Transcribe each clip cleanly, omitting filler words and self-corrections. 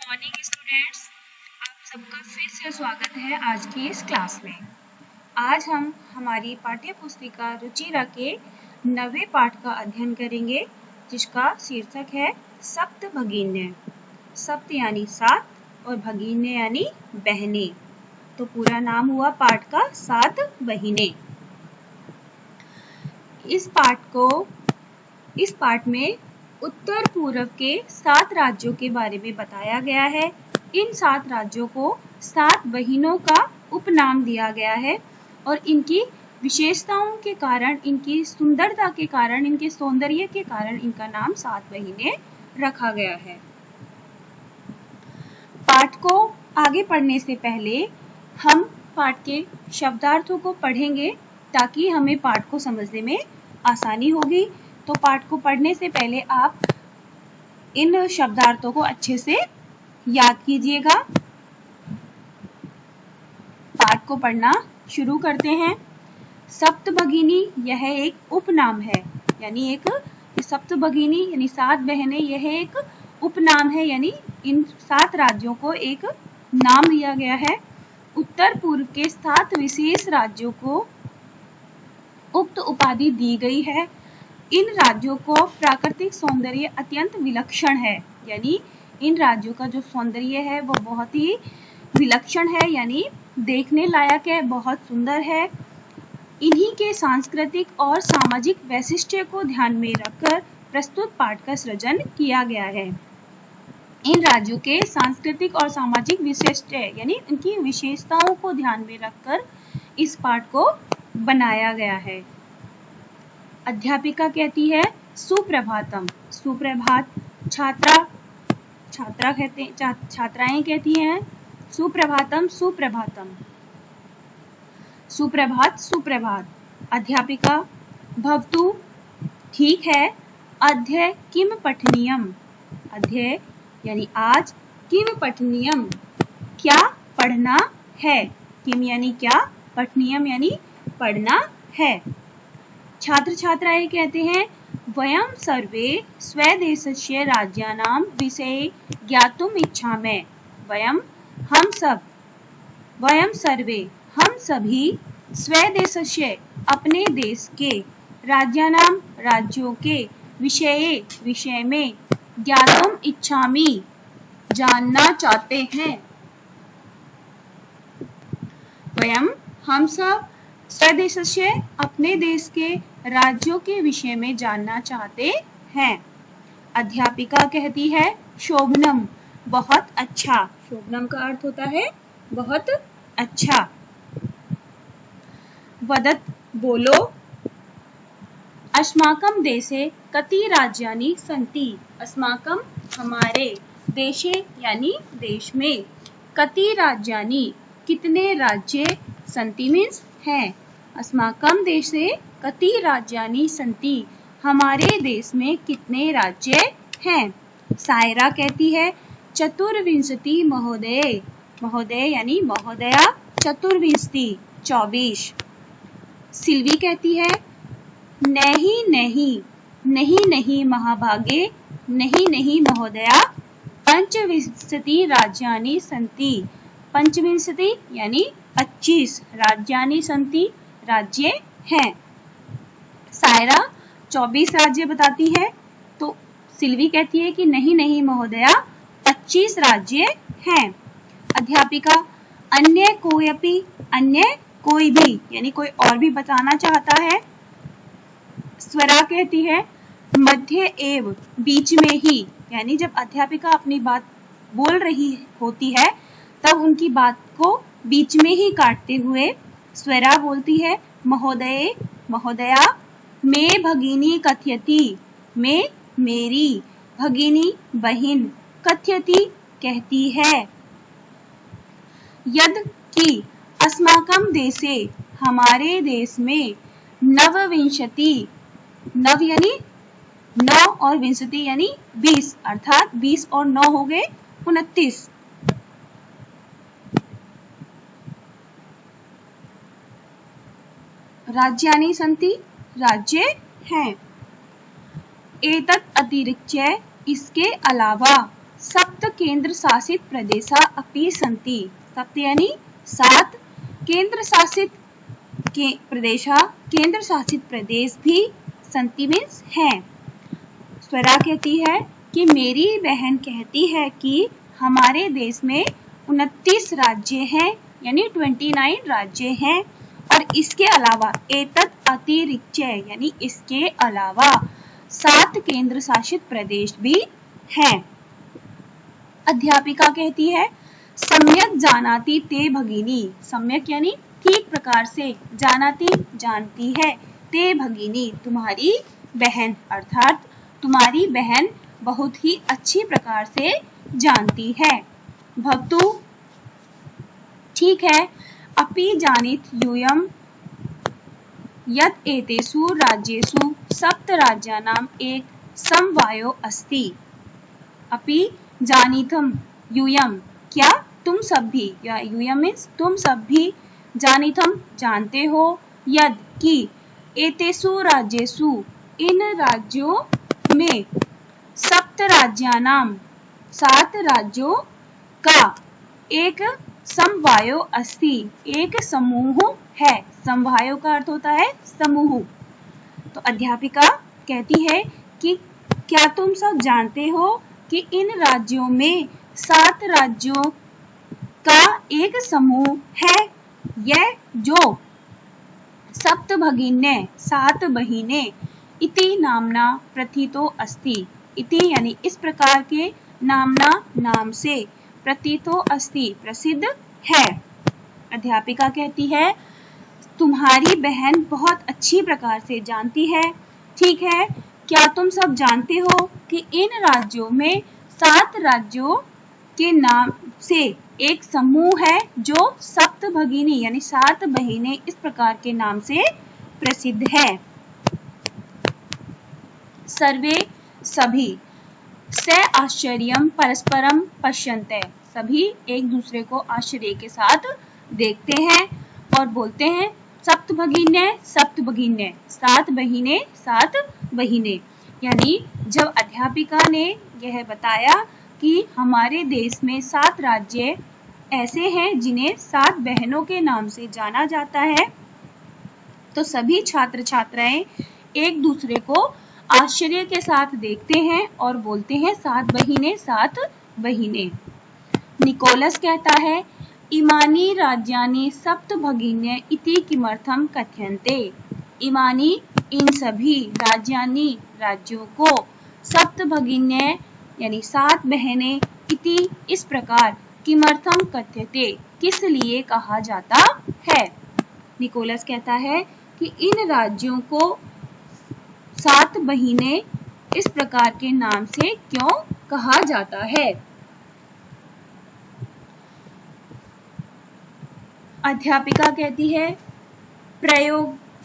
Morning students, आप सबका फिर से स्वागत है आज की इस क्लास में। आज हम हमारी पाठ्य पुस्तिका रुचिरा के 9वें पाठ का अध्ययन करेंगे, जिसका शीर्षक है सप्त भगिन्य। सप्त यानी सात और भगिन्य यानी बहनें। तो पूरा नाम हुआ पाठ का सात बहिनें। इस पाठ में उत्तर पूर्व के 7 राज्यों के बारे में बताया गया है। इन 7 राज्यों को 7 बहिनों का उपनाम दिया गया है और इनकी विशेषताओं के कारण, इनकी सुंदरता के कारण, इनके सौंदर्य के कारण इनका नाम 7 बहिनें रखा गया है। पाठ को आगे पढ़ने से पहले हम पाठ के शब्दार्थों को पढ़ेंगे ताकि हमें पाठ को समझने में आसानी होगी। तो पाठ को पढ़ने से पहले आप इन शब्दार्थों को अच्छे से याद कीजिएगा। पाठ को पढ़ना शुरू करते हैं। सप्तभगिनी यह एक उपनाम है, यानी एक सप्तभगिनी यानी 7 बहनें, यह एक उपनाम है, यानी इन 7 राज्यों को एक नाम दिया गया है। उत्तर पूर्व के 7 विशेष राज्यों को उक्त उपाधि दी गई है। इन राज्यों को प्राकृतिक सौंदर्य अत्यंत विलक्षण है, यानी इन राज्यों का जो सौंदर्य है वो बहुत ही विलक्षण है, यानी देखने लायक है, बहुत सुंदर है। इन्हीं के सांस्कृतिक और सामाजिक वैशिष्ट्य को ध्यान में रखकर प्रस्तुत पाठ का सृजन किया गया है। इन राज्यों के सांस्कृतिक और सामाजिक विशिष्ट यानी उनकी विशेषताओं को ध्यान में रखकर इस पाठ को बनाया गया है। अध्यापिका कहती है सुप्रभातम। सुप्रभात। छात्राएं कहती हैं सुप्रभातम सुप्रभातम। सुप्रभात सुप्रभात। अध्यापिका भवतु ठीक है। अद्य किम पठनीयम। अद्य यानी आज, किम पठनीयम क्या पढ़ना है। किम यानी क्या, पठनीयम यानी पढ़ना है। छात्र छात्राएं कहते हैं वयम सर्वे स्वदेशस्य राज्यानां विषये ज्ञातुम इच्छामः। वयम हम सब, वयम सर्वे हम सभी, स्वदेशस्य अपने देश के, राज्यानां राज्यों के, विषय में, ज्ञातुम इच्छामि जानना चाहते हैं। वयम हम सब स्वदेशस्य अपने देश के, राज्यों के विषय में जानना चाहते हैं। अध्यापिका कहती है शोभनम बहुत अच्छा। शोभनम का अर्थ होता है बहुत अच्छा। वदत बोलो। अस्माकं देशे कति राज्यानि सन्ति। अस्माकं हमारे, देशे यानी देश में, कति राज्यानि कितने राज्य, सन्ति मीन्स हैं। अस्माकं देशे कति राज्यानि सन्ति हमारे देश में कितने राज्य हैं। सायरा कहती है चतुर्विंशति महोदय। महोदय यानी महोदया, चतुर्विंशति 24। सिल्वी कहती है नहीं नहीं, नहीं नहीं महाभागे, नहीं नहीं महोदया, पंचविंशति राज्यानि सन्ति। पंचविंशति यानी 25 राज्यानि सन्ति राज्य हैं। सायरा 24 राज्य बताती है, तो सिल्वी कहती है कि नहीं नहीं महोदया, 25 राज्य हैं। अध्यापिका अन्य कोयपि, अन्य कोई भी यानी कोई और भी बताना चाहता है। स्वरा कहती है मध्य एव बीच में ही, यानी जब अध्यापिका अपनी बात बोल रही होती है तब उनकी बात को बीच में ही काटते हुए स्वरा बोलती है महोदय महोदया, मैं भगिनी कथयति, मैं मेरी, भगिनी बहिन, कथयति कहती है। यद कि अस्माकं देशे हमारे देश में, नवविंशति, नव यानी 9 और विंशति यानी 20, अर्थात 20 और 9 हो गए 29। राज्यानि सन्ति राज्य हैं। एतत् अतिरिच्य इसके अलावा, सप्त सप्त केंद्र शासित प्रदेशा अपि सन्ति। सप्त यानी 7 केंद्र शासित केंद्र शासित प्रदेश भी सन्ति मीन्स हैं। स्वरा कहती है कि मेरी बहन कहती है कि हमारे देश में 29 राज्य हैं यानी 29 राज्य हैं और इसके अलावा एतत् अतिरिक्त यानी इसके अलावा 7 केंद्र शासित प्रदेश भी हैं। अध्यापिका कहती है सम्यक जानाति ते भगिनी। सम्यक यानी ठीक प्रकार से, जानाति जानती है, ते भगिनी तुम्हारी बहन, अर्थात तुम्हारी बहन बहुत ही अच्छी प्रकार से जानती है। भवतु ठीक है। अपि जानीत यूयम् यत् एतेषु राज्येषु सप्त राज्यानाम् एक समवायो अस्ति। अपि जानीतम यूयम् क्या तुम सब भी, या यूयम् मीन्स तुम सब भी, जानीतम जानते हो, यद कि, एतेषु राज्येषु इन राज्यों में, सप्त राज्यानाम 7 राज्यों का, एक समवायो अस्ति एक समूह है। समवायो का अर्थ होता है समूह। तो अध्यापिका कहती है कि क्या तुम सब जानते हो कि इन राज्यों में 7 राज्यों का एक समूह है। यह जो सप्त भगिन्ये 7 बहिने इति नामना प्रथितो अस्ति। इति यानी इस प्रकार के, नामना नाम से, प्रतीतो अस्ति प्रसिद्ध है। अध्यापिका कहती है तुम्हारी बहन बहुत अच्छी प्रकार से जानती है। ठीक है, क्या तुम सब जानते हो कि इन राज्यों में 7 राज्यों के नाम से एक समूह है जो सप्त भगिनी यानी 7 बहिने इस प्रकार के नाम से प्रसिद्ध है। सर्वे सभी, स आश्चर्यम परस्परम पश्यन्ते, सभी एक दूसरे को आश्चर्य के साथ देखते हैं और बोलते हैं सप्त भगिन्ये 7 बहिने 7 बहिने। यानी जब अध्यापिका ने यह बताया कि हमारे देश में 7 राज्य ऐसे हैं जिन्हें 7 बहनों के नाम से जाना जाता है, तो सभी छात्र छात्राएं एक दूसरे को आश्चर्य के साथ देखते हैं और बोलते हैं 7 बहिने। निकोलस कहता है इमानी राज्यानि सप्त भगिन्ये इति किमर्थम कथ्यन्ते। इमानी इन सभी, राज्यानि राज्यों को, सप्त भगिन्ये यानी 7 बहने, इति इस प्रकार, किमर्थम कथ्यते किस लिए कहा जाता है। निकोलस कहता है कि इन राज्यों को 7 बहिने इस प्रकार के नाम से क्यों कहा जाता है। अध्यापिका कहती है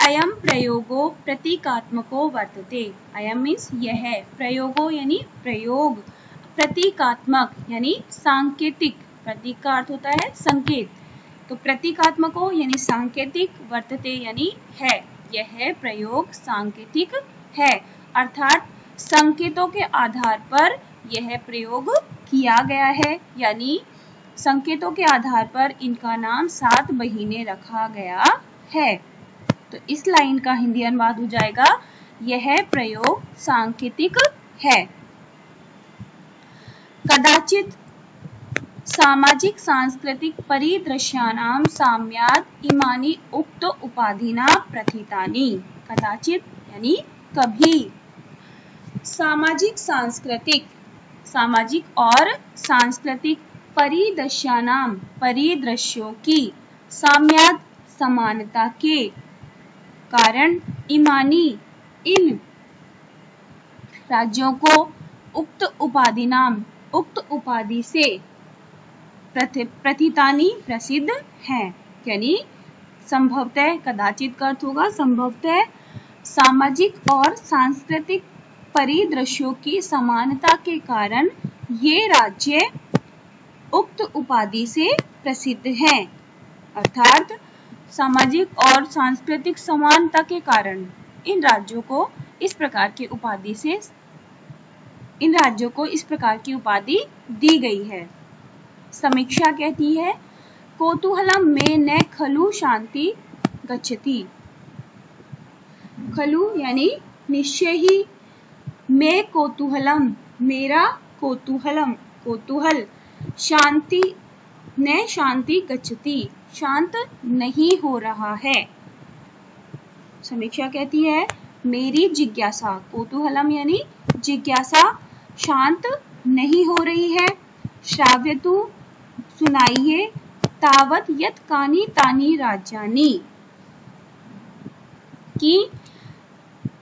अयम प्रयोगो प्रतीकात्मको वर्तते। अयम मीन्स यह, प्रयोगो यानी प्रयोग, प्रतीकात्मक यानी सांकेतिक, प्रतीक का अर्थ होता है संकेत, तो प्रतीकात्मको यानी सांकेतिक, वर्तते यानी है, यह प्रयोग सांकेतिक है, अर्थात संकेतों के आधार पर यह प्रयोग किया गया है, यानी संकेतों के आधार पर इनका नाम 7 बहिने रखा गया है। तो इस लाइन का हिंदी अनुवाद हो जाएगा यह प्रयोग सांकेतिक है। कदाचित सामाजिक सांस्कृतिक परिदृश्यानां साम्यात् इमानि उक्त उपाधिना प्रथितानि। कदाचित यानी कभी, सामाजिक और सांस्कृतिक परिदृश्यानां परिदृश्यों की, साम्यात् समानता के कारण, इमानी इन राज्यों को, उक्त उपाधिनाम उक्त उपाधि से, प्रथितानि प्रसिद्ध हैं। यानी संभवतः, कदाचित का अर्थ होगा संभवतः, सामाजिक और सांस्कृतिक परिदृश्यों की समानता के कारण ये राज्य उक्त उपाधि से प्रसिद्ध हैं। अर्थात सामाजिक और सांस्कृतिक समानता के कारण इन राज्यों को इस प्रकार की उपाधि से इन राज्यों को इस प्रकार की उपाधि दी गई है। समीक्षा कहती है कौतूहलम में न खलु शांति गच्छति। खलु यानी निश्चय ही, मैं कौतूहलम मेरा कौतूहलम कौतूहल, शांति न शांति गच्छति शांत नहीं हो रहा है। समीक्षा कहती है मेरी जिज्ञासा, कौतूहलम यानी जिज्ञासा शांत नहीं हो रही है। श्राव्यतु सुनाइए, तावत यत कानि तानि राज्यानि, कि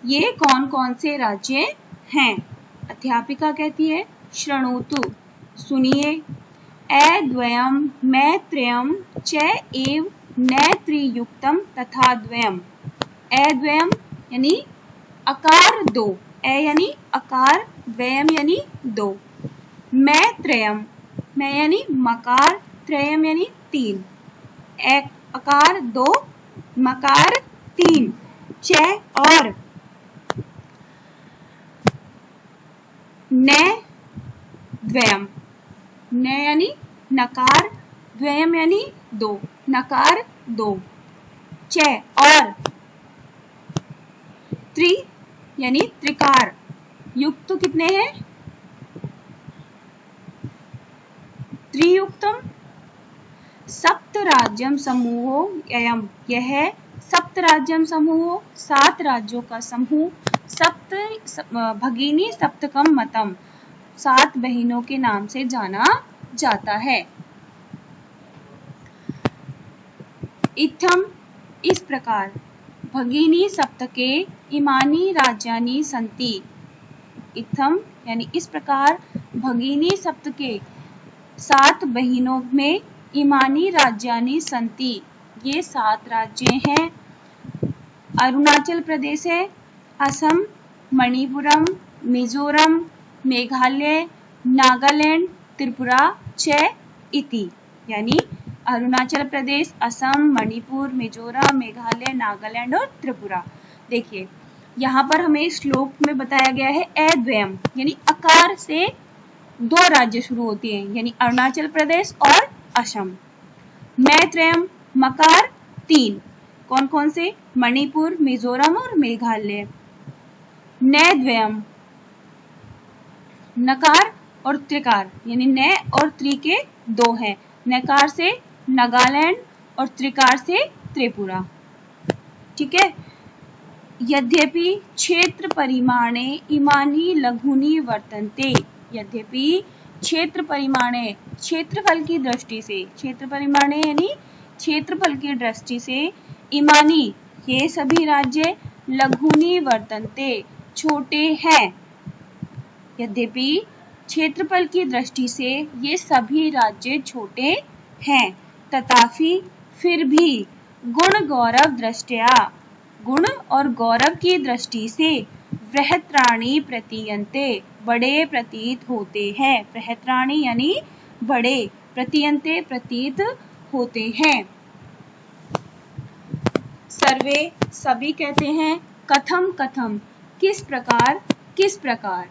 ये कौन कौन से राज्य हैं। अध्यापिका कहती है शृणोतु सुनिए, अद्वयम मैत्रेयम च एव न त्रियुक्तम तथा द्वयम। अद्वयम यानी आकार दो, अ यानी आकार, द्वयम यानी दो। मैत्रेयम, मैं यानी मकार, त्रयम यानी तीन, आकार दो मकार तीन, च और न द्वयम, न यानी नकार, द्वयम यानी दो, नकार दो, च और त्रि यानी त्रिकार, युक्त कितने हैं, त्रियुक्तम। सप्त राज्यम समूहो अयम, यह सप्त राज्यम समूहो 7 राज्यों का समूह। सप्त भगिनी सप्तकम मतम, 7 बहनों के नाम से जाना जाता है। इत्थम इस प्रकार, भगिनी सप्तके इमानी राज्यानि सन्ति। इत्थम यानी इस प्रकार, भगिनी सप्तके 7 बहनों में इमानी राज्यानि सन्ति, ये 7 राज्य हैं। अरुणाचल प्रदेश है, असम, मणिपुरम, मिजोरम, मेघालय, नागालैंड, त्रिपुरा च इति, यानी अरुणाचल प्रदेश, असम, मणिपुर, मिजोरम, मेघालय, नागालैंड और त्रिपुरा। देखिए यहाँ पर हमें श्लोक में बताया गया है अद्वयम यानी आकार से 2 राज्य शुरू होते हैं, यानी अरुणाचल प्रदेश और असम। मैत्रेयम मकार 3, कौन कौन से, मणिपुर, मिजोरम और मेघालय। नद्वयम नकार और त्रिकार, यानी न और त्रि के 2 हैं, नकार से नागालैंड और त्रिकार से त्रिपुरा। ठीक है। यद्यपि क्षेत्र परिमाणे इमानी लघुनी वर्तन्ते, यद्यपि क्षेत्र परिमाणे क्षेत्रफल की दृष्टि से, क्षेत्र परिमाणे यानी क्षेत्रफल की दृष्टि से, इमानी ये सभी राज्य, लघुनी वर्तन्ते छोटे हैं। यद्यपि क्षेत्रफल की दृष्टि से ये सभी राज्य छोटे हैं, तथापि फिर भी गुण गौरव दृष्टया, गुण और गौरव की दृष्टि से बृहत्राणि प्रतीयन्ते बड़े प्रतीत होते हैं। बृहत्राणि यानी बड़े, प्रतीयन्ते प्रतीत होते हैं। सर्वे सभी कहते हैं, कथम कथम किस प्रकार किस प्रकार।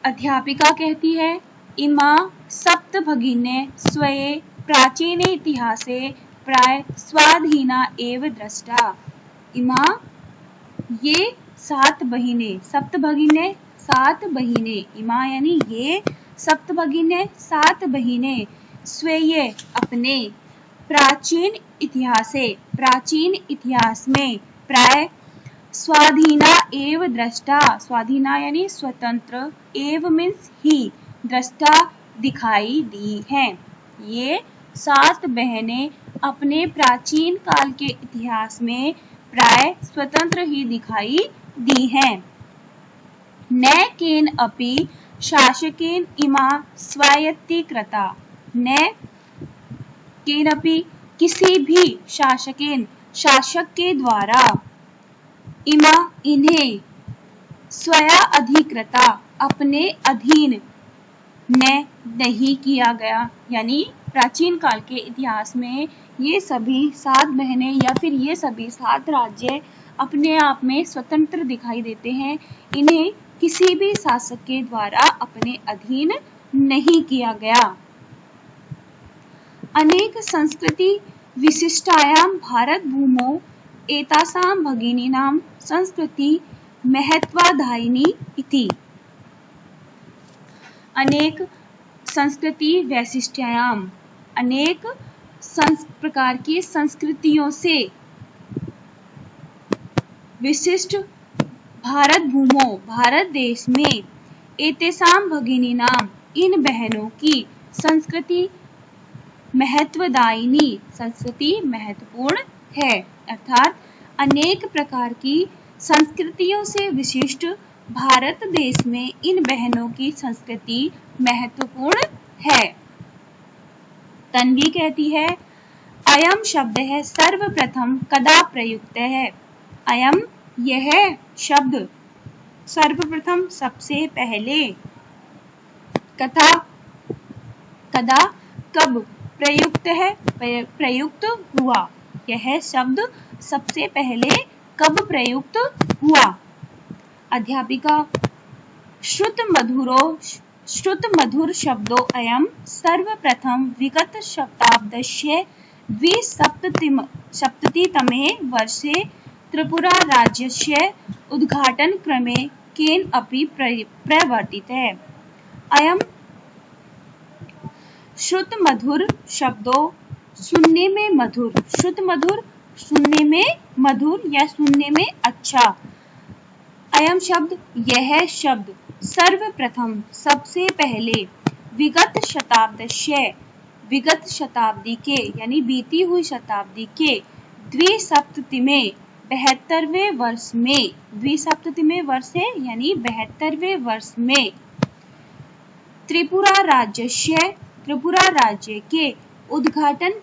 अध्यापिका कहती है इमा सप्त भगिने स्वये प्राचीने इतिहासे प्राय स्वाधीना एव दृष्टा। इमा ये 7 बहिने, सप्त भगिने 7 बहिने, इमा यानी ये, सप्त भगिने 7 बहिने, स्वये अपने, प्राचीन इतिहासे प्राचीन इतिहास में, प्राय स्वाधीना एव दृष्टा, स्वाधीना यानी स्वतंत्र, एव मीन्स ही, दृष्टा दिखाई दी हैं। ये 7 बहनें अपने प्राचीन काल के इतिहास में प्राय स्वतंत्र ही दिखाई दी हैं। न केन अपि शासकेन इमा स्वायत्तीकृता, न केन अपि किसी भी शासकेन शासक के द्वारा, इमा इन्हें, स्वया अधिकृता अपने अधीन, न नहीं किया गया, यानी प्राचीन काल के इतिहास में ये सभी 7 बहनें या फिर ये सभी 7 राज्य अपने आप में स्वतंत्र दिखाई देते हैं। इन्हें किसी भी शासक के द्वारा अपने अधीन नहीं किया गया। अनेक संस्कृति विशिष्टायां भारत भूमौ एतासां भगिनीनां संस्कृति महत्वाधायिनी इति। अनेक संस्कृति वैशिष्ट्यायां, अनेक प्रकार की संस्कृतियों से विशिष्ट भारत भूमो, भारत देश में एतेषां भगिनीनां, इन बहनों की संस्कृति महत्वदायिनी, संस्कृति महत्वपूर्ण है। अर्थात अनेक प्रकार की संस्कृतियों से विशिष्ट भारत देश में इन बहनों की संस्कृति महत्वपूर्ण है। तन्वी कहती है अयम शब्द है सर्वप्रथम कदा प्रयुक्त है। अयम, यह शब्द सर्वप्रथम, सबसे पहले, कथा, कदा, कब, प्रयुक्त है, प्रयुक्त हुआ। यह शब्द सबसे पहले कब प्रयुक्त हुआ। अध्यापिका श्रुत मधुर शब्दो अयम सर्वप्रथम विगत शताब्दस्य द्विसप्ततितमे वर्षे त्रिपुरा राज्यस्य उद्घाटनक्रमे केन अपि प्रवर्तितः। अयम श्रुत मधुर शब्दों, सुनने में मधुर, श्रुत मधुर, सुनने में मधुर या सुनने में अच्छा। अयम शब्द, यह शब्द, सर्वप्रथम, सबसे पहले, विगत शताब्दस्य, विगत शताब्दी के यानी बीती हुई शताब्दी के, द्विसप्ततिमें, 72वें वर्ष में, द्विसप्ततिमें वर्ष है यानी 72वें वर्ष में, त्रिपुरा राज्यस्य, त्रिपुरा राज्य के, उद्घाटन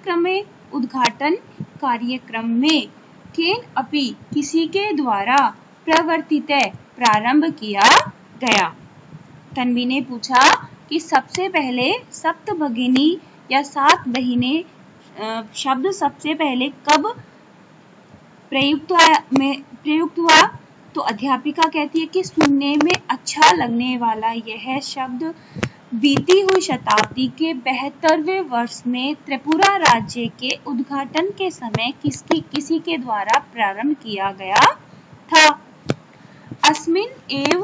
कार्यक्रम में, केन अपि, किसी के द्वारा, प्रवर्तित, प्रारंभ किया गया। तन्वी ने पूछा कि सबसे पहले सप्तभगिनी या 7 बहिनें शब्द सबसे पहले कब प्रयुक्त हुआ। तो अध्यापिका कहती है कि सुनने में अच्छा लगने वाला यह शब्द बीती हुई शताब्दी के 72वें वर्ष में त्रिपुरा राज्य के उद्घाटन के समय किसी के द्वारा प्रारंभ किया गया था। अस्मिन् एव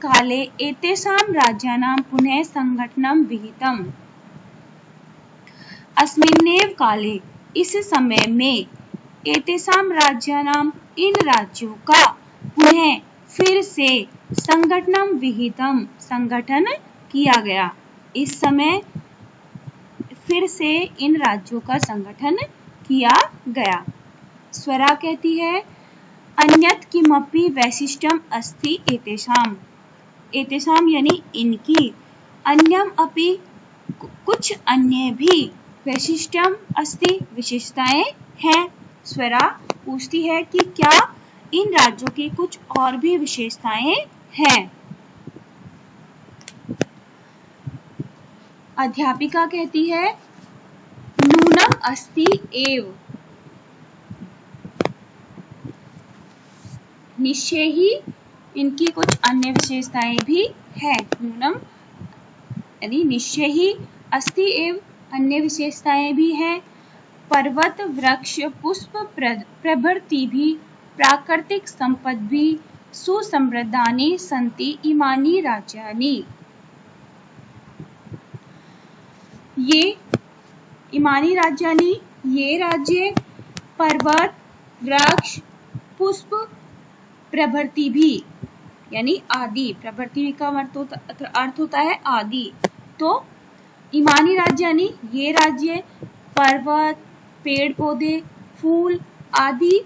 काले एतेषां राज्यानां पुनः संगठनं विहितम्। अस्मिन्नेव काले, इस समय में, एतेषां राज्यानां, इन राज्यों का, पुनः, फिर से, संगठनं विहितम्, संगठन किया गया। इस समय फिर से इन राज्यों का संगठन किया गया। स्वरा कहती है अन्यत् किमपि वैशिष्ट्यम् अस्ति एतेषाम्, एतेषाम् यानी इनकी, अन्यम अपि, कुछ अन्य भी, वैशिष्ट्यम् अस्ति, विशेषताएं हैं। स्वरा पूछती है कि क्या इन राज्यों की कुछ और भी विशेषताएं हैं। अध्यापिका कहती है नूनम अस्ति एव, निश्चय ही इनकी कुछ अन्य विशेषताएं भी हैं। नूनम यानी निश्चय ही, अस्ति एव, अन्य विशेषताएं भी हैं। पर्वत, वृक्ष, पुष्प प्रभृति भी, प्राकृतिक संपद भी, सुसमृद्धानि सन्ति इमानि राज्यानि। ये इमानी राज्यानि, ये राज्य, पर्वत, वृक्ष, पुष्प, प्रभृति भी यानी आदि, प्रभृति का अर्थ होता है आदि। तो इमानी राज्यानि, ये राज्य, पर्वत, पेड़ पौधे, फूल आदि,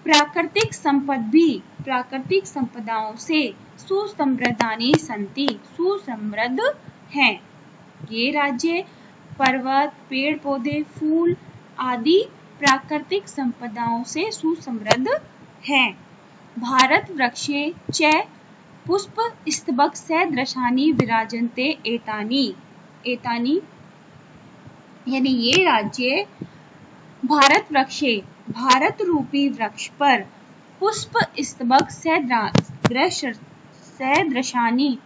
प्राकृतिक संपद भी, प्राकृतिक संपदाओं से, सुसमृद्धानि सन्ति, सुसमृद्ध हैं। ये राज्य, पर्वत, पेड़ पौधे, फूल आदि प्राकृतिक संपदाओं से सुसमृद्ध हैं। भारत वृक्षे च पुष्प स्तबक सदृशानि विराजन्ते एतानि, एतानि यानी ये राज्य भारत वृक्षे, भारत रूपी वृक्ष पर, पुष्प स्तबक सदृशानि,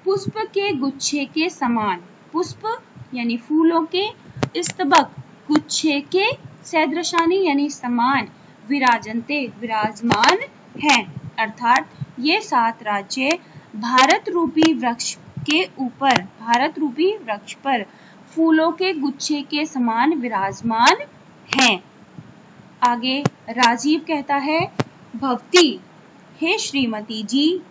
पुष्प के गुच्छे के समान, पुष्प यानी फूलों के, स्तबक गुच्छे के, सदृशानि यानी समान, विराजन्ते विराजमान हैं। अर्थात ये 7 राज्य भारत रूपी वृक्ष के ऊपर, भारत रूपी वृक्ष पर फूलों के गुच्छे के समान विराजमान हैं। आगे राजीव कहता है, भवती, हे श्रीमती जी,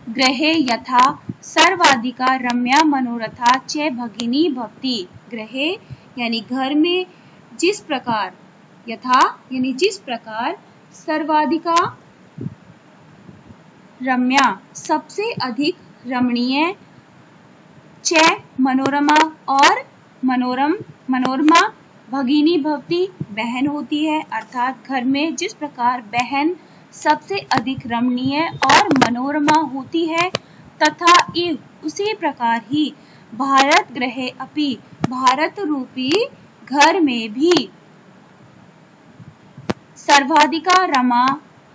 गृहे यथा सर्वाधिका रम्या मनोरथा च भगिनी भवती, गृहे यानी घर में, जिस प्रकार, यथा यानी जिस प्रकार, सर्वाधिका रम्या सबसे अधिक रमणीय, च मनोरमा और मनोरमा, भगिनी भवती बहन होती है। अर्थात घर में जिस प्रकार बहन सबसे अधिक रमणीय और मनोरमा होती है, तथा उसी प्रकार ही भारत गृहे अपि, भारत रूपी घर में भी, सर्वाधिका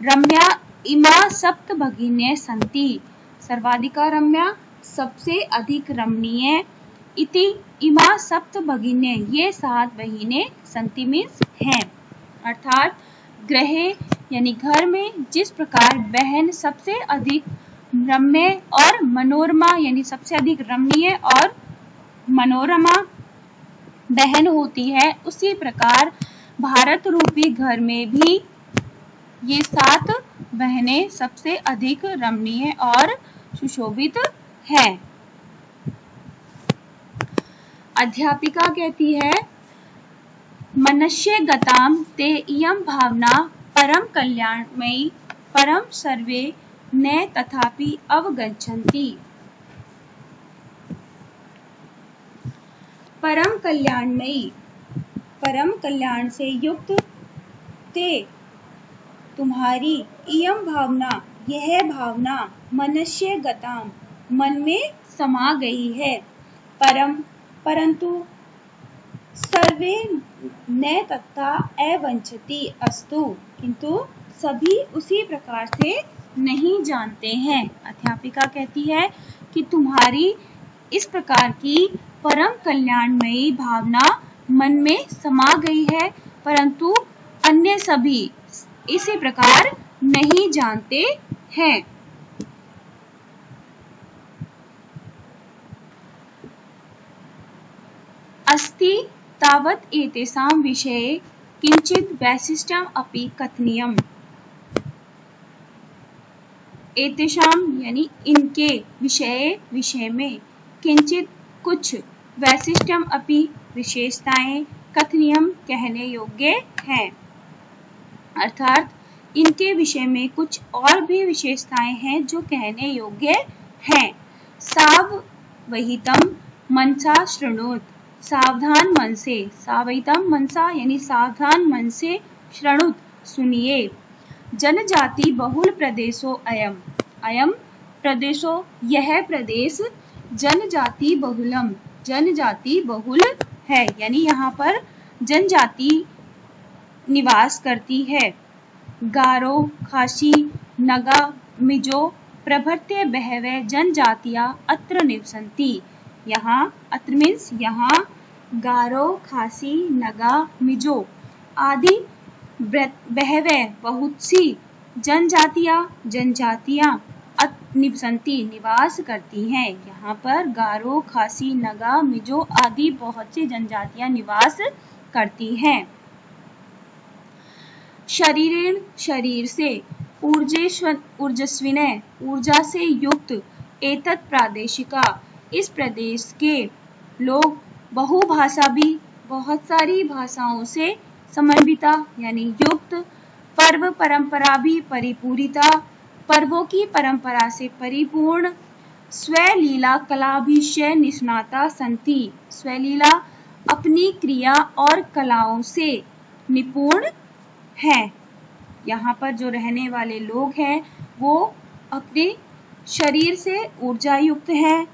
रम्या इमा सप्त भगिन्यः सन्ति, सर्वाधिका रम्या सबसे अधिक रमणीय, इति इमा सप्त भगिन्यः ये 7 बहिनें, सन्ति मीन्स हैं। अर्थात गृहे यानी घर में जिस प्रकार बहन सबसे अधिक रम्य और मनोरमा यानी सबसे अधिक रमणीय और मनोरमा बहन होती है, उसी प्रकार भारत रूपी घर में भी ये 7 बहनें सबसे अधिक रमणीय और सुशोभित हैं। अध्यापिका कहती है, मनुष्य गताम ते इयं भावना परम कल्याणमयी, परम सर्वे न तथापि अवगच्छन्ति। परम कल्याणमयी, परम कल्याण से युक्त, ते तुम्हारी, इयं भावना यह भावना, मनुष्य गताम मन में समा गई है, परम परंतु, सर्वे न तथा अवंचति अस्तु किंतु सभी उसी प्रकार से नहीं जानते हैं। अध्यापिका कहती है कि तुम्हारी इस प्रकार की परम कल्याणमयी भावना मन में समा गई है, परंतु अन्य सभी इसी प्रकार नहीं जानते हैं। अस्ति तावत् एतेषां विषये किंचित् वैशिष्ट्यम् अपि कथनीयम्। एतेषां यानी इनके, विषय में, किंचित कुछ, वैशिष्ट्यम् अपि विशेषताएं, कथनीयम् कहने योग्य हैं। अर्थात इनके विषय में कुछ और भी विशेषताएं हैं जो कहने योग्य हैं। सावहितं मनसा शृणोत, सावधान मन से, सावहितं मनसा यानी सावधान मन से, शृणुत सुनिए। जनजाति बहुल प्रदेशो अयम, अयम प्रदेशो यह प्रदेश, जनजाति बहुलम जनजाति बहुल है, यानी यहाँ पर जनजाति निवास करती है। गारो, खासी, नगा, मिजो प्रभृत्य बहवे जनजातियां अत्र निवसन्ति। यहाँ, अत्र मीन्स यहाँ, गारो, खासी, नगा, मिजो आदि बहवे बहुत सी जनजातियां निवसन्ति निवास करती हैं। यहाँ पर गारो, खासी, नगा, मिजो आदि बहुत सी जनजातियां निवास करती हैं। शरीरेण शरीर से, ऊर्जस्विने ऊर्जा से युक्त, एतत् प्रादेशिका इस प्रदेश के लोग, बहुभाषा भी बहुत सारी भाषाओं से, समन्विता यानी युक्त, पर्व परंपरा भी परिपूरिता पर्वों की परंपरा से परिपूर्ण, स्वलीला कलाभिषय निष्णाता संति स्वलीला अपनी क्रिया और कलाओं से निपुण हैं। यहाँ पर जो रहने वाले लोग हैं वो अपने शरीर से ऊर्जा युक्त हैं,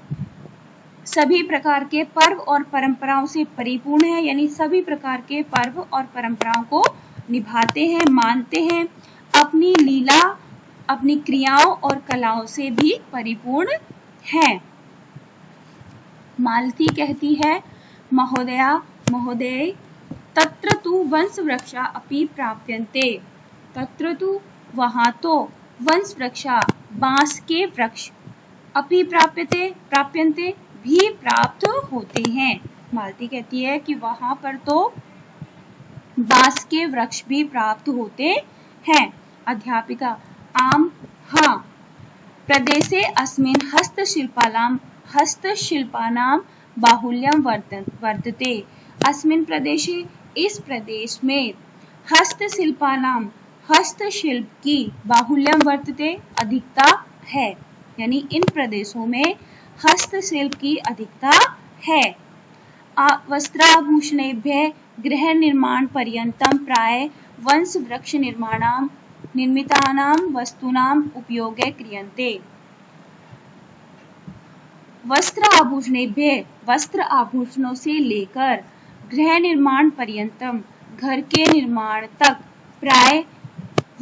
सभी प्रकार के पर्व और परंपराओं से परिपूर्ण है, यानी सभी प्रकार के पर्व और परंपराओं को निभाते हैं, मानते हैं, अपनी लीला, अपनी क्रियाओं और कलाओं से भी परिपूर्ण है। मालती कहती है, महोदया महोदय, तत्र तु वंशवृक्षा अपि प्राप्यन्ते। तत्र तु वहाँ तो, वंशवृक्षा बांस के वृक्ष, अपि प्राप्यन्ते भी प्राप्त होते हैं। मालती कहती है कि वहाँ पर तो बांस के वृक्ष भी प्राप्त होते हैं। अध्यापिका, आम हाँ, प्रदेशे अस्मिन् हस्तशिल्पानां बाहुल्यं वर्तते। अस्मिन् प्रदेशे, इस प्रदेश में, हस्तशिल्पानां, हस्तशिल्प की, बाहुल्यं वर्तते, अधिकता है। यानी इन प्रदेशों में हस्तशिल्प की अधिकता है। वस्त्राभूषणेभ्यः गृह निर्माण पर्यन्तं प्राय वंशवृक्ष निर्मितानां वस्तूनां उपयोगे क्रियन्ते। वस्त्र आभूषणेभ्यः, वस्त्र आभूषणों से लेकर, गृह निर्माण पर्यंतम, घर के निर्माण तक, प्राय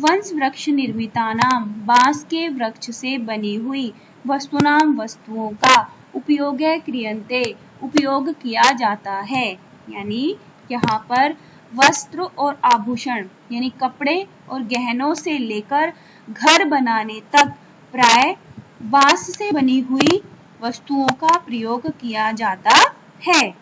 वंशवृक्ष निर्मितानां, बांस के वृक्ष से बनी हुई, वस्तुओं का उपयोग क्रियन्ते, उपयोग किया जाता है। यानी यहाँ पर वस्त्र और आभूषण यानी कपड़े और गहनों से लेकर घर बनाने तक प्राय बांस से बनी हुई वस्तुओं का प्रयोग किया जाता है।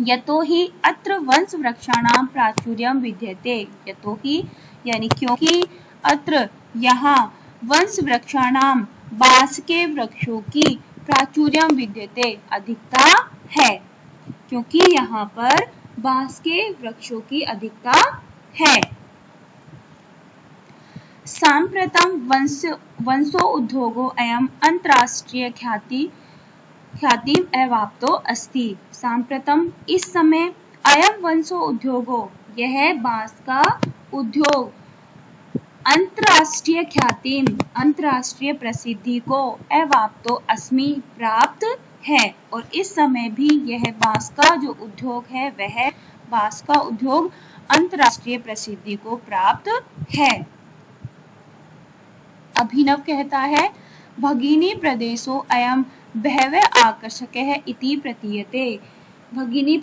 यतो हि अत्र वंशवृक्षाणां प्राचुर्यं विद्यते। यतो हि यानी क्योंकि, अत्र यहाँ, वंशवृक्षाणां बांस के वृक्षों की, प्राचुर्यं विद्यते अधिकता है। क्योंकि यहाँ पर बांस के वृक्षों की अधिकता है। साम्प्रतं वंशोद्योगो अयम् अंतरराष्ट्रीय ख्यातिम् अवाप्तो अस्ति। साम्प्रतं, इस समय, अयम् वंशोद्योगो, यह बांस का उद्योग, अंतरराष्ट्रीय ख्यातिम्, अंतरराष्ट्रीय प्रसिद्धि को, अवाप्तो अस्मि, प्राप्त है। और इस समय भी यह बांस का जो उद्योग है, वह बांस का उद्योग अंतरराष्ट्रीय प्रसिद्धि को प्राप्त है। अभिनव कहता है, भगिनी प्रदेशो अयं बहवः आकर्षकः इति प्रतीयते। भगिनी